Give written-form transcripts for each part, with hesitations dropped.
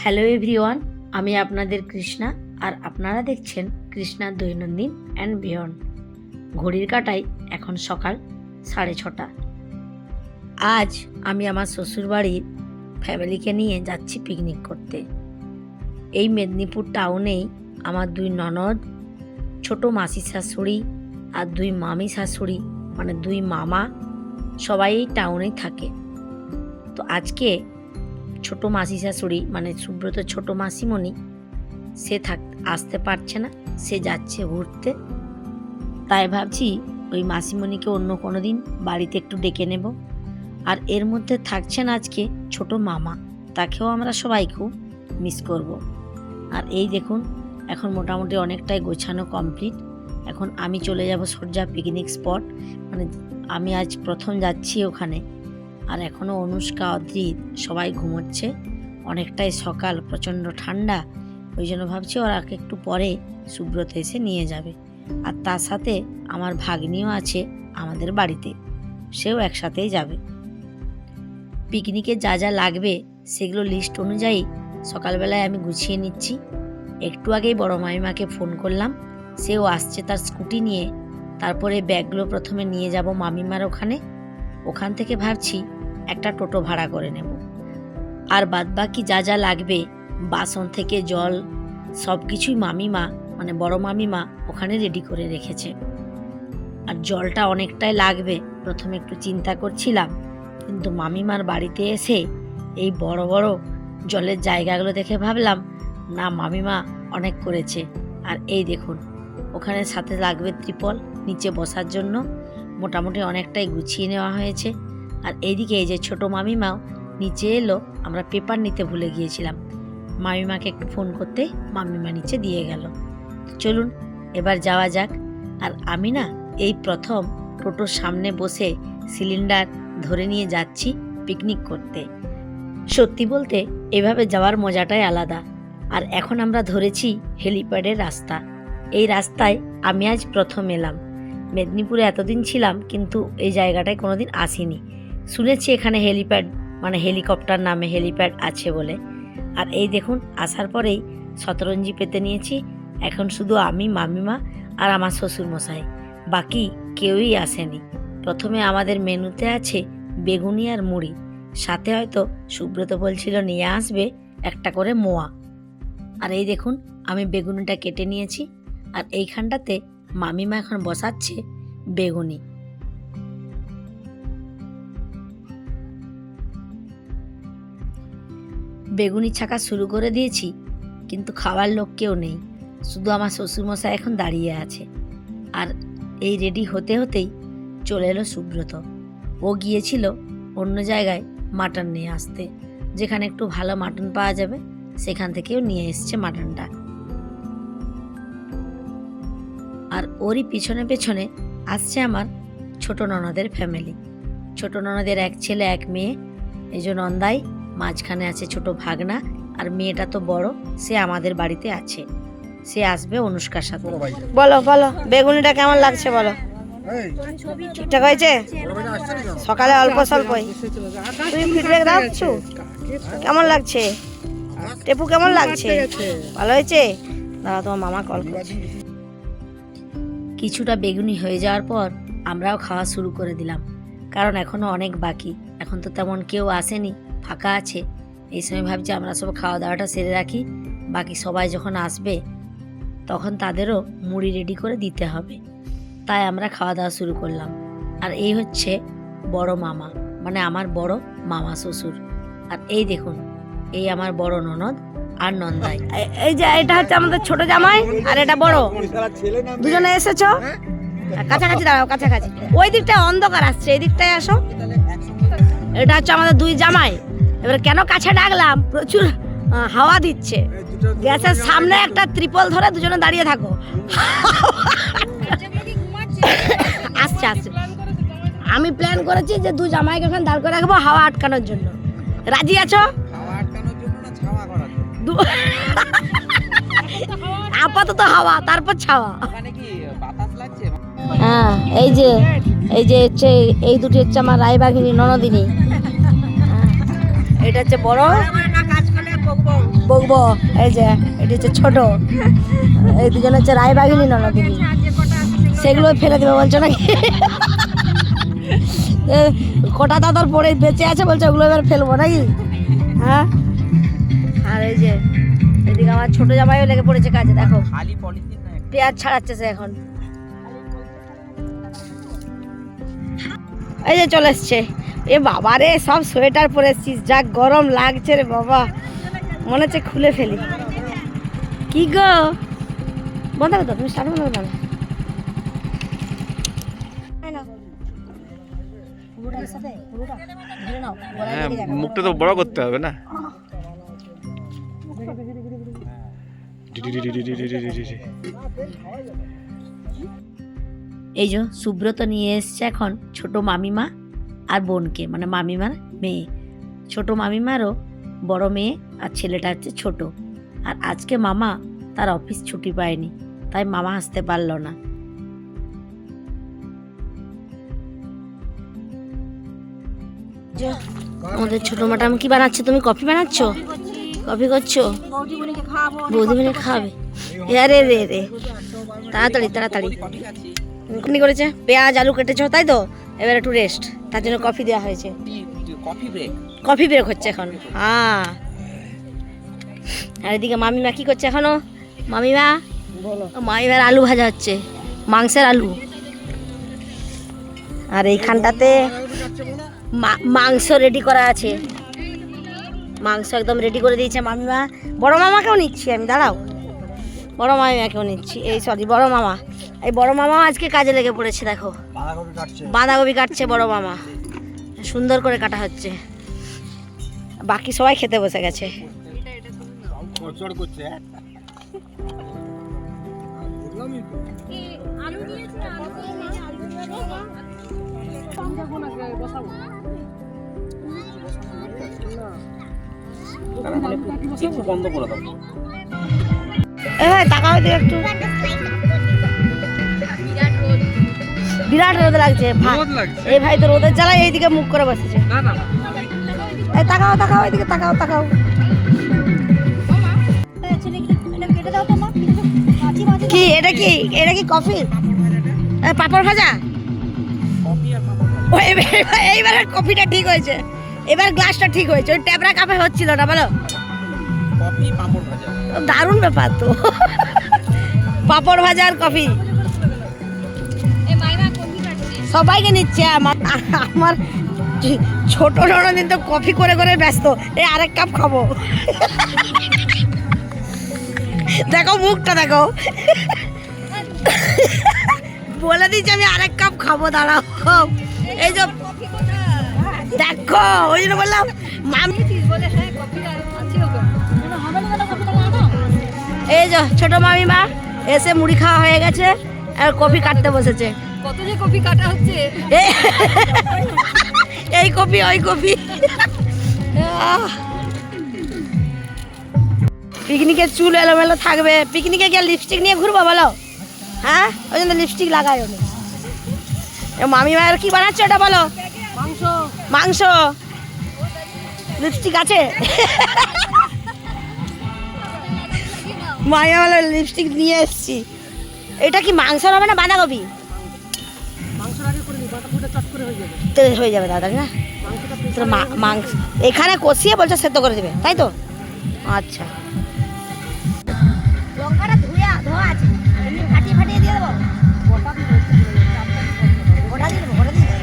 Hello everyone, আমি আপনাদের কৃষ্ণা আর আপনারা দেখছেন কৃষ্ণার দৈনন্দিন অ্যান্ড বিয়ন্ড। ঘড়ির কাঁটায় এখন সকাল 6:30। আজ আমি আমার শ্বশুরবাড়ির ফ্যামিলিকে নিয়ে যাচ্ছি পিকনিক করতে। এই মেদিনীপুর টাউনেই আমার দুই ননদ, ছোট মাসি শাশুড়ি আর দুই মামি শাশুড়ি মানে দুই মামা সবাই এই টাউনেই থাকে। তো আজকে ছোট মাসি শাশুড়ি মানে সুব্রত ছোট মাসিমণি সে আসতে পারছে না, সে যাচ্ছে ঘুরতে। তাই ভাবছি ওই মাসিমণিকে অন্য কোনো দিন বাড়িতে একটু ডেকে নেব। আর এর মধ্যে থাকছেন আজকে ছোট মামা, তাকেও আমরা সবাই খুব মিস করব। আর এই দেখুন এখন মোটামুটি অনেকটাই গোছানো কমপ্লিট। এখন আমি চলে যাব সরজা পিকনিক স্পট, মানে আমি আজ প্রথম যাচ্ছি ওখানে। আর এখনও অনুষ্কা, অদ্রিত সবাই ঘুমোচ্ছে, অনেকটাই সকাল, প্রচণ্ড ঠান্ডা। ওই জন্য ভাবছি ওরা একটু পরে সুব্রত এসে নিয়ে যাবে। আর তার সাথে আমার ভাগ্নিও আছে আমাদের বাড়িতে, সেও একসাথেই যাবে। পিকনিকে যা যা লাগবে সেগুলো লিস্ট অনুযায়ী সকালবেলায় আমি গুছিয়ে নিচ্ছি। একটু আগেই বড় মামিমাকে ফোন করলাম, সেও আসছে তার স্কুটি নিয়ে। তারপরে ব্যাগগুলো প্রথমে নিয়ে যাব মামিমার ওখান থেকে ভাবছি একটা টোটো ভাড়া করে নেব। আর বাদবাকি যা যা লাগবে বাসন থেকে জল সব কিছুই মামিমা মানে বড় মামিমা ওখানে রেডি করে রেখেছে। আর জলটা অনেকটাই লাগবে, প্রথমে একটু চিন্তা করছিলাম, কিন্তু মামিমার বাড়িতে এসে এই বড় বড় জলের জায়গাগুলো দেখে ভাবলাম না, মামিমা অনেক করেছে। আর এই দেখুন ওখানে সাথে লাগবে ত্রিপল নিচে বসার জন্য, মোটামুটি অনেকটাই গুছিয়ে নেওয়া হয়েছে। আর এইদিকে এই যে ছোট মামিমাও নিচে এলো, আমরা পেপার নিতে ভুলে গিয়েছিলাম। মামিমাকে একটু ফোন করতে মামিমা নিচে দিয়ে গেল। চলুন এবার যাওয়া যাক। আর আমি না এই প্রথম টোটোর সামনে বসে সিলিন্ডার ধরে নিয়ে যাচ্ছি পিকনিক করতে। সত্যি বলতে এভাবে যাওয়ার মজাটাই আলাদা। আর এখন আমরা ধরেছি হেলিপ্যাডের রাস্তা। এই রাস্তায় আমি আজ প্রথম এলাম। মেদিনীপুরে এতদিন ছিলাম কিন্তু এই জায়গাটায় কোনোদিন আসিনি। শুনেছি এখানে হেলিপ্যাড মানে হেলিকপ্টার নামে হেলিপ্যাড আছে বলে। আর এই দেখুন আসার পরেই শতরঞ্জি পেতে নিয়েছি। এখন শুধু আমি, মামিমা আর আমার শ্বশুরমশাই, বাকি কেউই আসেনি। প্রথমে আমাদের মেনুতে আছে বেগুনি আর মুড়ি, সাথে হয়তো সুব্রত বলছিল নিয়ে আসবে একটা করে মোয়া। আর এই দেখুন আমি বেগুনিটা কেটে নিয়েছি। আর এইখানটাতে মামিমা এখন বসাচ্ছে বেগুনি। বেগুনি ছাকা শুরু করে দিয়েছি, কিন্তু খাওয়ার লোক কেউ নেই, শুধু আমার শ্বশুরমশাই এখন দাঁড়িয়ে আছে। আর এই রেডি হতে হতেই চলে এলো সুব্রত। ও গিয়েছিল অন্য জায়গায় মাটন নিয়ে আসতে, যেখানে একটু ভালো মাটন পাওয়া যাবে সেখান থেকেও নিয়ে এসছে মাটনটা। আর ওরই পিছনে পেছনে আসছে আমার ছোট ননদের ফ্যামিলি। ছোট ননদের এক ছেলে এক মেয়ে, এই যে নন্দাই, মাঝখানে আছে ছোট ভাগনা, আর মেয়েটা তো বড়, সে আমাদের বাড়িতে আছে, সে আসবে অনুষ্কার সাথে। বলো বলো বেগুনিটা কেমন লাগছে বলো? ঠিকঠাক হয়েছে? সকালে অল্প স্বল্পই। তুমি ফিডব্যাক দাও, কেমন লাগছে? টেপু কেমন লাগছে? ভালো হয়েছে? দাঁড়া তোমার মামা কল করছে। কিছুটা বেগুনি হয়ে যাওয়ার পর আমরাও খাওয়া শুরু করে দিলাম, কারণ এখনও অনেক বাকি। এখন তো তেমন কেউ আসেনি, ফাঁকা আছে। এই সময় ভাবছি আমরা সব খাওয়া দাওয়াটা সেরে রাখি, বাকি সবাই যখন আসবে তখন তাদেরও মুড়ি রেডি করে দিতে হবে। তাই আমরা খাওয়া দাওয়া শুরু করলাম। আর এই হচ্ছে বড় মামা মানে আমার বড় মামা শ্বশুর। আর এই দেখুন এই আমার বড় ননদ আর নন্দাই। এই যে এটা হচ্ছে আমাদের ছোট জামাই আর এটা বড়, দুজনে এসেছো কাছাকাছি দাঁড়াও, কাছাকাছি। ওই দিকটায় অন্ধকার আসছে, এই দিকটায় আসো। এটা হচ্ছে আমাদের দুই জামাই। এবার কেন কাছে ডাকলাম, প্রচুর হাওয়া দিচ্ছে। গ্যাসের সামনে একটা ত্রিপল ধরে দুজনে দাঁড়িয়ে থাকো। আসছে আসছে। আমি প্ল্যান করেছি যে দুই জামাইকে ওখানে দাঁড় করে রাখবো হাওয়া আটকানোর জন্য। রাজি আছো? আপাতত হাওয়া, তারপর ছাওয়া। হ্যাঁ এই যে হচ্ছে এই দুটি হচ্ছে আমার রায়বাঘিনী ননদিনী। এটা হচ্ছে বড় বকবো। এই যে এটি হচ্ছে ছোট, এই দুজন হচ্ছে রায়বাগিনী ননদিনী, সেগুলো ফেলে দেবে বলছো নাকি? কটা দাদার পরে বেঁচে আছে বলছে ওগুলো এবার ফেলবো নাকি? হ্যাঁ। আর এই যে এদিকে আমার ছোট জামাইও লেগে পড়েছে কাজে, দেখো পেঁয়াজ ছাড়াচ্ছে সে এখন। এই যে চলে এসছে। এ বাবা রে, সব সোয়েটার পরে এসছিস, যা গরম লাগছে রে বাবা, মনে হচ্ছে খুলে ফেলি। কি গো বন্ধ করো, তুমি স্টার্ট বন্ধ করো। মুখটা তো বড় করতে হবে না। এই যে সুব্রত নিয়ে এসছে এখন ছোট মামিমা আর বোনকে, মানে মামিমার মেয়ে। ছোট মামিমারও বড় মেয়ে আর ছেলেটা হচ্ছে ছোট। আর আজকে মামা তার অফিস ছুটি পায়নি, তাই মামা আসতে পারল না। আমাদের ছোট ম্যাডাম কি বানাচ্ছে? তুমি কফি বানাচ্ছ? কফি করছো? বৌদিমণি খাবে? আরে রে রে, তাড়াতাড়ি তাড়াতাড়ি করেছে। পেঁয়াজ আলু কেটেছো তাই তো, এবার একটু রেস্ট, তার জন্য কফি দেওয়া হয়েছে। কফি ব্রেক হচ্ছে এখন। হ্যাঁ। আর এদিকে মামিমা কি করছে এখনো? মামিমার আলু ভাজা হচ্ছে, মাংসের আলু। আর এইখানটাতে মাংস রেডি করা আছে, মাংস একদম রেডি করে দিয়েছে মামিমা। বড় মামাকেও নিচ্ছি আমি, দাঁড়াও, বড় মামিমাকেও নিচ্ছি। এই সরি, বড় মামা, এই বড় মামা আজকে কাজে লেগে পড়েছে। দেখো বাঁধাকপি কাটছে বড় মামা, সুন্দর করে কাটা হচ্ছে। বাকি সবাই খেতে বসে গেছে। বন্ধ করে দাও। তাকাও একটু, বিরাট রোদ লাগছে। এই ভাই তো রোদের জ্বালায় এইদিকে মুখ করে বসেছে। তাকাও তাকাও, এইদিকে তাকাও তাকাও। কি এটা? কি এটা? কি কফি? পাপড় ভাজা? এইবার কফিটা ঠিক হয়েছে, এবার গ্লাসটা ঠিক হয়েছে। ওই ট্যাবরা কাপে হচ্ছিল না, বলো। দারুণ ব্যাপার তো, পাপড় ভাজা আর কফি সবাইকে নিচ্ছে। আমার ছোট ননদিন তো কফি করে করে ব্যস্ত, এই আরেক কাপ খাবো। দেখো মুখটা দেখো, বলে দিচ্ছি আমি আরেক কাপ খাবো, দাঁড়াও। এই যে দেখো, ওই জন্য বললাম এই যে ছোট মামিমা এসে মুড়ি খাওয়া হয়ে গেছে আর কফি কাটতে বসেছে। কত যে কফি কাটা হচ্ছে, এই কফি ওই কফি। পিকনিকের চুল এলোমেলো থাকবে, পিকনিকে গিয়ে লিপস্টিক নিয়ে ঘুরবো বলো? হ্যাঁ, ওই জন্য লিপস্টিক লাগাই। মামি মায়ের কি বানাচ্ছ এটা বলো? মাংস। মাংস, লিপস্টিক আছে? মায়া বলো লিপস্টিক নিয়ে এসছি। এটা কি মাংস হবে না বাঁধাকপি? হয়ে যাবে দাদা না, মাংস এখানে কষিয়ে বলছে সেদ্ধ করে দেবে, তাই তো? আচ্ছা, লঙ্কাটা ধোয়া আছে, ফাটিয়ে ফাটিয়ে দিয়ে দেবো। গোটা দিয়ে দেবো, গোটা দিয়ে দেবো।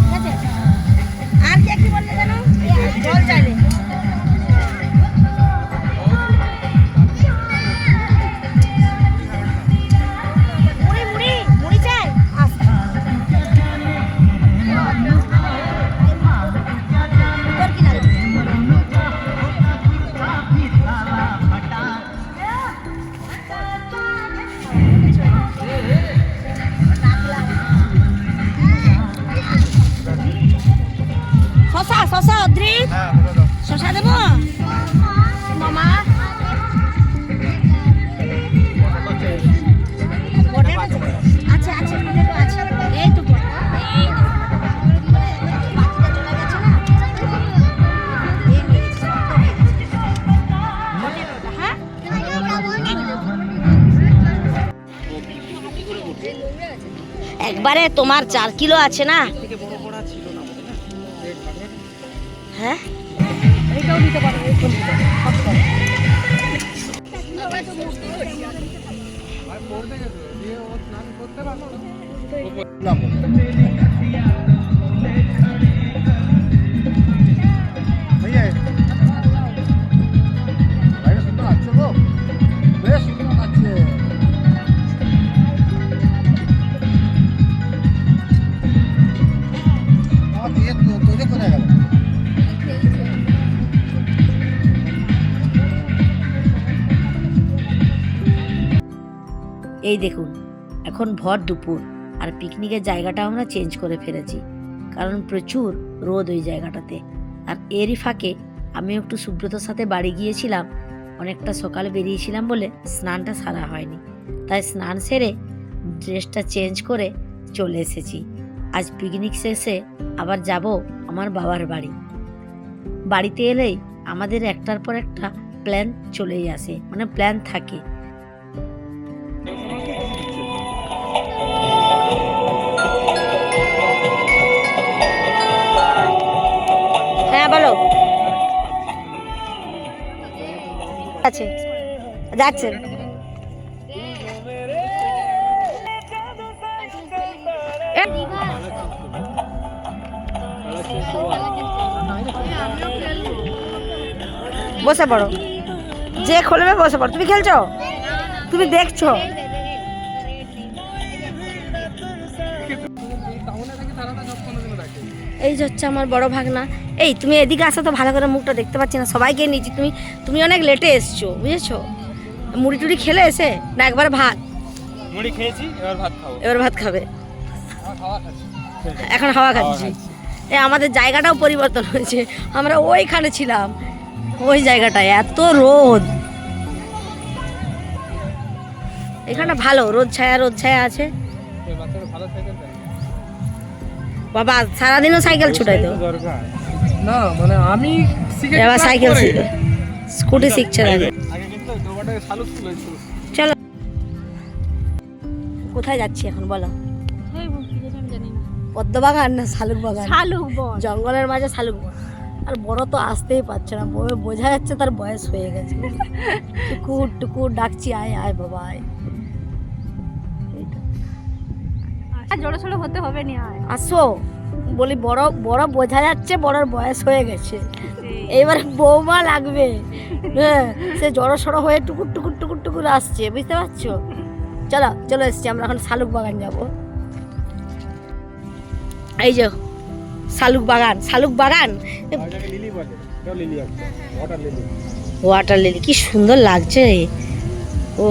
ঠিক আছে। আর কি একটু বললে জানো? জল চাইলে। শশা অদ্রিক, শশা দেবো মামা? আচ্ছা আচ্ছা, আচ্ছা এই তো একবারে তোমার 4 কিলো আছে না? থেকে বড় বড় ছিল না আমাদের না রেড ভাঙা হ্যাঁ এইটাও নিতে পারো, এই ফুলটা। আর পড়তে গেছে দিয়ে ও স্নান করতে পারলো भैया भाई सुंदर अच्छे हो बेस सुंदर अच्छे और ये तुझे को जाएगा এই দেখুন এখন ভর দুপুর আর পিকনিকের জায়গাটা আমরা চেঞ্জ করে ফেলেছি, কারণ প্রচুর রোদ ওই জায়গাটাতে। আর এরই ফাঁকে আমি একটু সুব্রতর সাথে বাড়ি গিয়েছিলাম, অনেকটা সকালে বেরিয়েছিলাম বলে স্নানটা সারা হয়নি, তাই স্নান সেরে ড্রেসটা চেঞ্জ করে চলে এসেছি। আজ পিকনিক শেষে আবার যাব আমার বাবার বাড়ি। বাড়িতে এলেই আমাদের একটার পর একটা প্ল্যান চলেই আসে, মানে প্ল্যান থাকে। হ্যাঁ বলো, আছে যাচ্ছে। বসে পড়ো, যে খুলবে বসে পড়ো। তুমি খেলছো, তুমি দেখছো। এই যে হচ্ছে আমার বড় ভাগনা। এই তুমি এদিকে আসো তো, ভালো করে মুখটা দেখতে পাচ্ছি না, সবাইকে নিয়েছি। তুমি অনেক লেটে এসছো, বুঝেছো? মুড়ি টুড়ি খেলে এসে না একবার ভাত? মুড়ি খেয়েছি, এবার ভাত খাবো। এবার ভাত খাবে? খাওয়া খাচ্ছি এখন হাওয়া খাচ্ছি। এই আমাদের জায়গাটাও পরিবর্তন হয়েছে, আমরা ওইখানে ছিলাম, ওই জায়গাটায় এত রোদ। এখানে ভালো রোদ ছায়া আছে। বাবা সারাদিনও সাইকেল ছুটাই তো না, মানে আমি এবার সাইকেল শিখে স্কুটি শিখছে না। আগে কিন্তু দোবাটা শালুক ফুল হয়েছিল। চলো কোথায় যাচ্ছি এখন বলো? পদ্ম বাগান না শালুক বাগান? শালুক বন। জঙ্গলের মাঝে শালুক বন। আর বড় তো আসতেই পারছে না, বোঝা যাচ্ছে তার বয়স হয়ে গেছে। টুকুর টুকুর ডাকছি, আয় আয় বাবা আয়। আর জোরে সোরে হতে হবে না, আয় আসো বলি, বড় বড় বোঝা যাচ্ছে, বড়র বয়স হয়ে গেছে, এবার বৌমা লাগবে। হ্যাঁ, সে জড়ো সড়ো হয়ে টুকুর টুকুর টুকুর টুকুর আসছে, বুঝতে পারছো? চলো এসছি আমরা এখন শালুক বাগান যাব। এই যে শালুক বাগান ওয়াটার লিলি, কি সুন্দর লাগছে। ও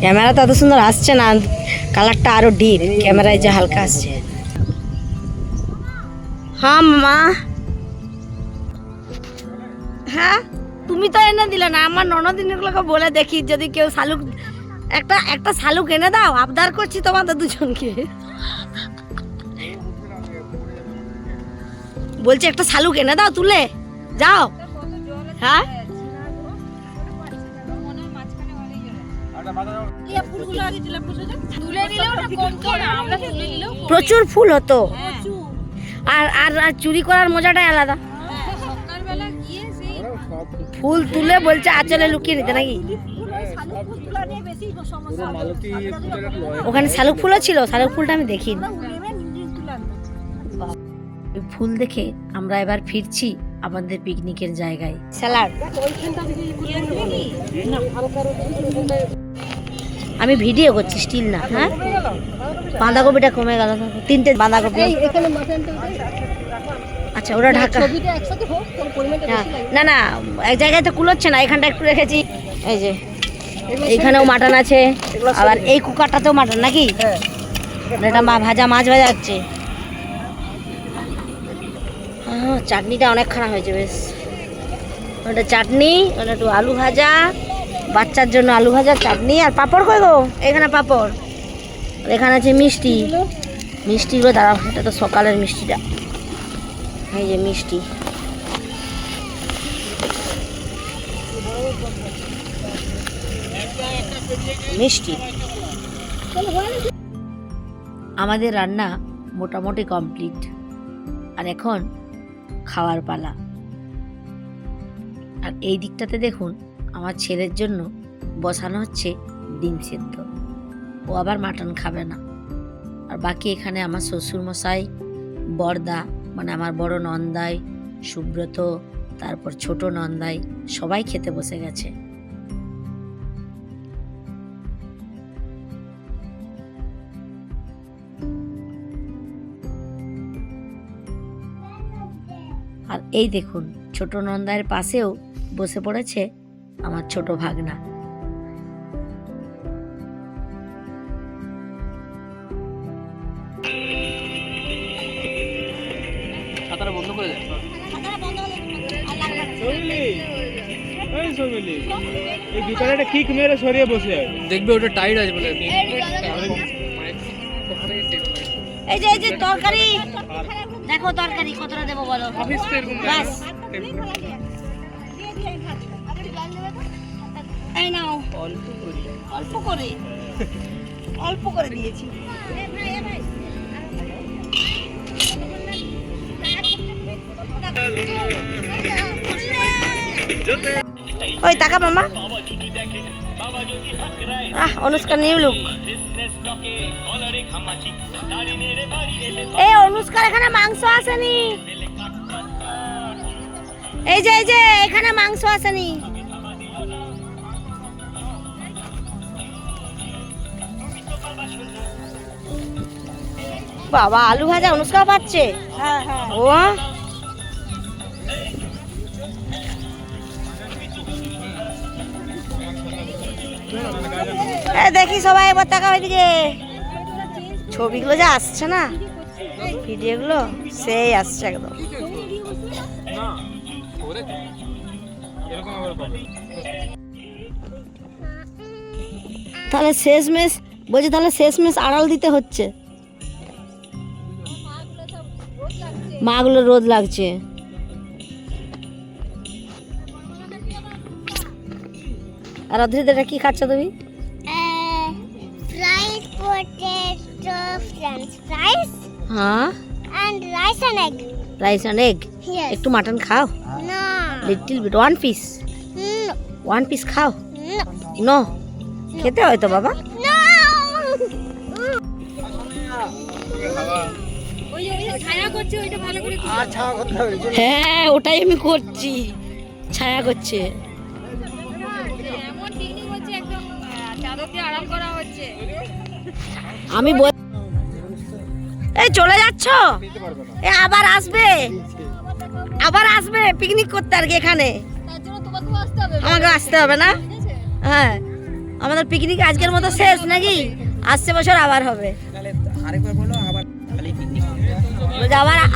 ক্যামেরা তো এত সুন্দর আসছে না, কালারটা আরো ডিপ, ক্যামেরায় যে হালকা আসছে। হ্যাঁ মা, হ্যাঁ তুমি তো এনে দিলে না, আমার ননদিনগুলোকে বলে দেখি যদি কেউ শালুক, একটা শালুক এনে দাও, আবদার করছি তোমাদের দুজনকে। বলছি একটা শালুক এনে দাও, তুলে যাও। হ্যাঁ প্রচুর ফুল হতো, আর চুরি করার মজাটাই আলাদা। ফুল তুলে বলছে আঁচলে লুকিয়ে নিতে নাকি? ওখানে শালুক ফুলও ছিল, শালুক ফুলটা আমি দেখিনি। ফুল দেখে আমরা এবার ফিরছি আমাদের পিকনিকের জায়গায়। স্যালাড আমি ভিডিও করছি, স্টিল না। হ্যাঁ বাঁধাকপিটা কমে গেল, 3টে বাঁধাকপি। আচ্ছা ওরা ঢাকা, না এক জায়গায় তো কুলোচ্ছে না, এখানটা একটু রেখেছি। এই যে এইখানেও মাটন আছে, আবার এই কুকারটাতেও মাটন নাকি? এটা ভাজা মাছ ভাজা হচ্ছে। চাটনিটা অনেকখানা হয়েছে বেশ। ওটা চাটনি, ওটা একটু আলু ভাজা, বাচ্চার জন্য আলু ভাজা, চাটনি আর পাঁপড়। কই গো? এখানে পাঁপড়, এখানে আছে মিষ্টিগুলো। দাঁড়াও, এটা তো সকালের মিষ্টিটা। এই যে মিষ্টি, আমাদের রান্না মোটামুটি কমপ্লিট, আর এখন খাওয়ার পালা। আর এই দিকটাতে দেখুন আমার ছেলের জন্য বসানো হচ্ছে ডিম সেদ্ধ। ও আবার মাটন খাবে না। আর বাকি এখানে আমার শ্বশুরমশাই, বড়দা মানে আমার বড় নন্দাই, সুব্রত, তারপর ছোট নন্দাই সবাই খেতে বসে গেছে। আর এই দেখুন ছোট নন্দায়ের পাশেও বসে পড়েছে আমার ছোট ভাগনা। ছাতাটা বন্ধ করে দে। এই দুটারে একটা কিক মেরে সরিয়ে বসে যাবে। দেখবে ওটা টাইট আছে বলে। এই যে তরকারি দেখো, তরকারি কতটা দেবো বলো? ব্যাস। এই নাও, অল্প করে দিয়েছি। ওই টাকা মামা, অনুষ্কা নিউ লুক। এই অনুষ্কার এখানে মাংস আসেনি। এই যে এখানে মাংস আসেনি। বাবা, আলু ভাজা অনুষ্কা পাচ্ছে। ও দেখি সবাই এবার টাকা ওইদিকে। ছবিগুলো যা আসছে না, ভিডিওগুলো সেই আসছে একদম। তাহলে শেষমেশ বলছি, তাহলে শেষমেশ আড়াল দিতে হচ্ছে। মাগুলো রোদ লাগছে। আর অধৃতটা কি খাচ্ছ তুমি? Fried potato French fries হ্যাঁ, and rice and egg. Rice and egg. Yes. একটু মাটন খাও, No. Little bit, one piece খাও। No. নো, খেতে হয় তো বাবা। No. হ্যাঁ, ওটাই আমি করছি, ছায়া করছে। আমি এই চলে যাচ্ছ? এ আবার আসবে পিকনিক করতে আর কি এখানে। আমাকে আসতে হবে না? হ্যাঁ, আমাদের পিকনিক আজকের মতো শেষ নাকি? আসছে বছর আবার হবে।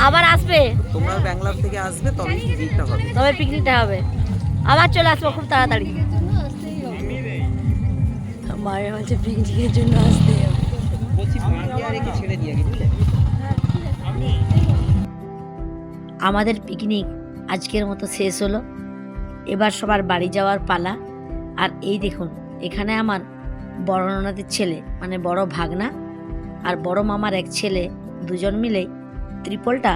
আবার আসবে। তোমরা ব্যাঙ্গালোর থেকে আসবে তবে পিকনিকটা হবে। আবার চলে আসবো খুব তাড়াতাড়ি। মায়ের হচ্ছে পিকনিকের জন্য আসতে হবে। বলছি মাকে আর একে ছেড়ে দিয়ে বুঝলে। আমাদের পিকনিক আজকের মতো শেষ হলো। এবার সবার বাড়ি যাওয়ার পালা। আর এই দেখুন এখানে আমার বড় ননদের ছেলে মানে বড় ভাগনা আর বড় মামার এক ছেলে, দুজন মিলেই ত্রিপলটা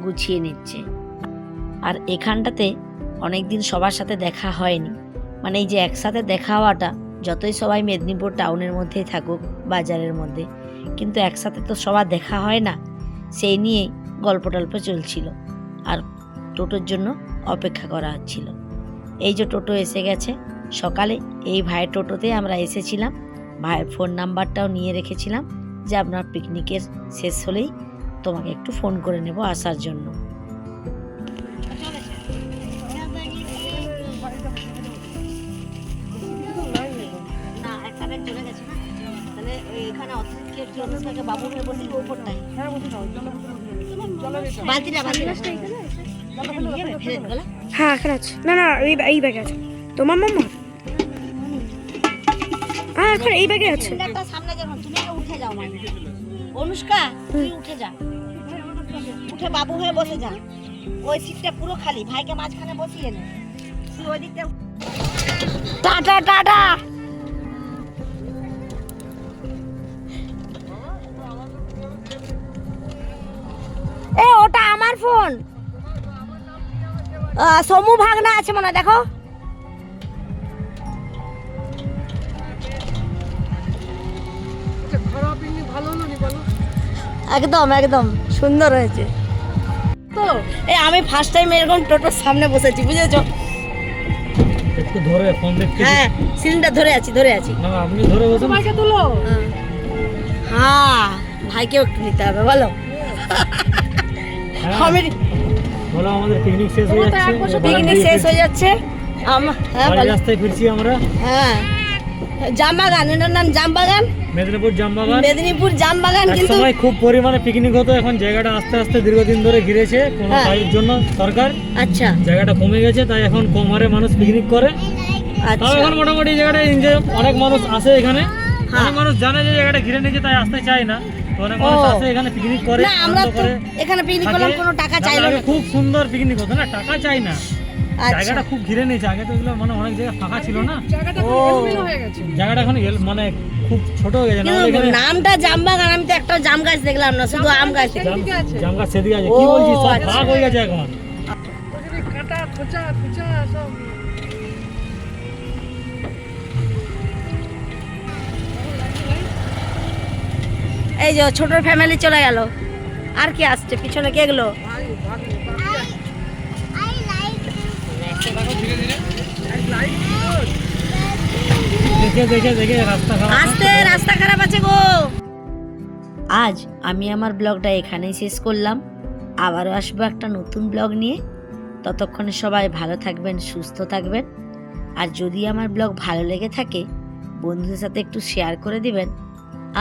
গুছিয়ে নিচ্ছে। আর এখানটাতে অনেকদিন সবার সাথে দেখা হয়নি, মানে এই যে একসাথে দেখা হওয়াটা, যতই সবাই মেদিনীপুর টাউনের মধ্যেই থাকুক, বাজারের মধ্যে, কিন্তু একসাথে তো সবার দেখা হয় না। সেই নিয়েই গল্প টল্প চলছিল আর টোটোর জন্য অপেক্ষা করা হচ্ছিল। এই যে টোটো এসে গেছে। সকালে এই ভাইয়ের টোটোতে আমরা এসেছিলাম। ভাইয়ের ফোন নাম্বারটাও নিয়ে রেখেছিলাম যে আপনার পিকনিকের শেষ হলেই তোমাকে একটু ফোন করে নেব আসার জন্য। না, একটা ব্যাগ চলে গেছে না, তাহলে এখানে অতিথিকে অনুষ্কাকে বাবু হয়ে বসি ওপরটাই। বালতিটা হ্যাঁ, এখানে আছে। না এই ব্যাগে আছে। তোমার মামা? হ্যাঁ, এখন এই ব্যাগে আছে। সামনে যখন তুমি উঠে যাও, মানে অনুষ্কা তুই উঠে যা, উঠে বাবু হয়ে বসে যা। ওই সিটটা পুরো খালি, ভাইকে মাঝখানে বসিয়ে নে। তুই ওই দিকটা টাটা টাটা। ফোন? সমু ভাগনা আছে মনে হয়, দেখো। একদম একদম সুন্দর হয়েছে তো। এই আমি ফার্স্ট টাইম এরকম টোটোর সামনে বসেছি, বুঝেছো? একটু ধরে ফোন দেখতে। হ্যাঁ, সিলিন্ডার ধরে আছি। না আপনি ধরে বসুন। ভাইকে তুলো। হ্যাঁ, ভাইকেও একটু নিতে হবে, বলো। আমি বলো আমাদের পিকনিক শেষ হয়ে যাচ্ছে। পিকনিক শেষ হয়ে যাচ্ছে। হ্যাঁ বলো। রাস্তায় ফিরছি আমরা। হ্যাঁ, জামবাগান, এটার নাম জামবাগান, মেদিনীপুর জামবাগান। মেদিনীপুর জামবাগান। কিন্তু একসময় খুব পরিমাণে পিকনিক হতো, এখন জায়গাটা আস্তে আস্তে দীর্ঘদিন ধরে ঘিরেছে কোনো হ্যাঁ। কাজের জন্য সরকার। আচ্ছা জায়গাটা কমে গেছে, তাই এখন কম হারে মানুষ পিকনিক করে। তাও আচ্ছা এখন মোটামুটি জায়গাটা এনজয়, অনেক মানুষ আসে এখানে। হ্যাঁ। অনেক মানুষ জানে যে জায়গাটা ঘিরে নিয়েছে, তাই আসতে চায় না। তো অনেক মানুষ ও। আসে এখানে পিকনিক করে, না, আমরা আনন্দ তো করে এখানে পিকনিক থাকে। করলাম, কোনো টাকা চাইলো আগে না। খুব সুন্দর পিকনিক হতো না, টাকা চাই না। আচ্ছা জায়গাটা খুব ঘিরে নিয়েছে, আগে তো এগুলো মানে অনেক জায়গা ফাঁকা ছিল না। জায়গাটা ও। এলোমেলো হয়ে গেছে। জায়গাটা এখন মানে খুব ছোট হয়ে গেছে না। কিন্তু এখানে নামটা জামবাগান, আমি তো একটা জাম গাছ দেখলাম না, শুধু আম গাছ দেখলাম। সেদিকে আছে। জাম গাছ সেদিকে আছে। কি ও, বলছিস, সব আচ্ছা। ভাগ হয়ে গেছে এখন। ওখানে কাটা খোঁচা সব। এই যে ছোট ফ্যামিলি চলে গেল, আর কি আসছে পিছনে, কে গেলো? I like দেখে দেখে রাস্তা খারাপ। আস্তে, রাস্তা খারাপ আছে গো। আজ আমি আমার ব্লগটা এখানেই শেষ করলাম। আবারও আসবো একটা নতুন ব্লগ নিয়ে। ততক্ষণে সবাই ভালো থাকবেন, সুস্থ থাকবেন। আর যদি আমার ব্লগ ভালো লেগে থাকে, বন্ধুদের সাথে একটু শেয়ার করে দিবেন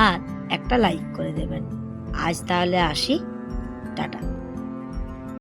আর একটা লাইক করে দেবেন। আজ তাহলে আসি, টাটা।